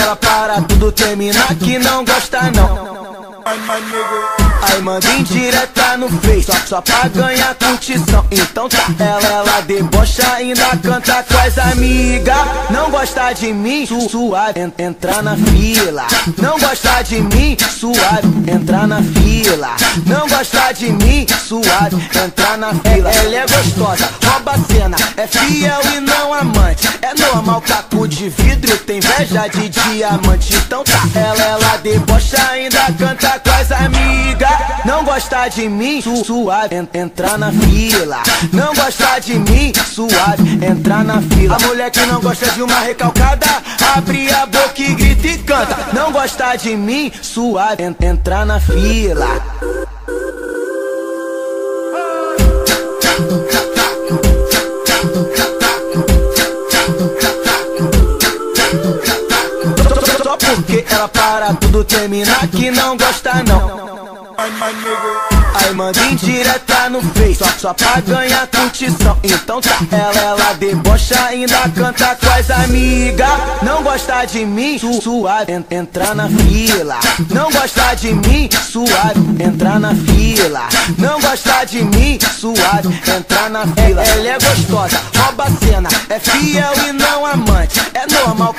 ela para tudo, termina que não gosta não. Aí manda indireta no Face, só pra ganhar curtição. Então tá, ela debocha, ainda canta com as amigas. Não gosta de mim, suave, entrar na fila. Não gosta de mim, suave, entrar na fila. Não gosta de mim, suave, entrar na fila. Ela é gostosa, rouba a cena, é fiel e não amante. É normal, caco de vidro, tem inveja de diamante. Então tá, ela debocha, ainda canta com as amigas. Não gosta de mim, suave, entrar na fila. Não gosta de mim, suave, entrar na fila. A mulher que não gosta de uma recalcada, abre a boca e grita e canta. Não gosta de mim, suave, entrar na fila. Só porque ela para tudo, termina que não gosta não. Aí manda indireta no Face, só pra ganhar curtição. Então tá, ela debocha, ainda canta com as amigas. Não gosta de mim, suave, entrar na fila. Não gosta de mim, suave, entrar na fila. Não gosta de mim, suave, entrar na fila. Ela é gostosa, rouba a cena, é fiel e não amante. É normal.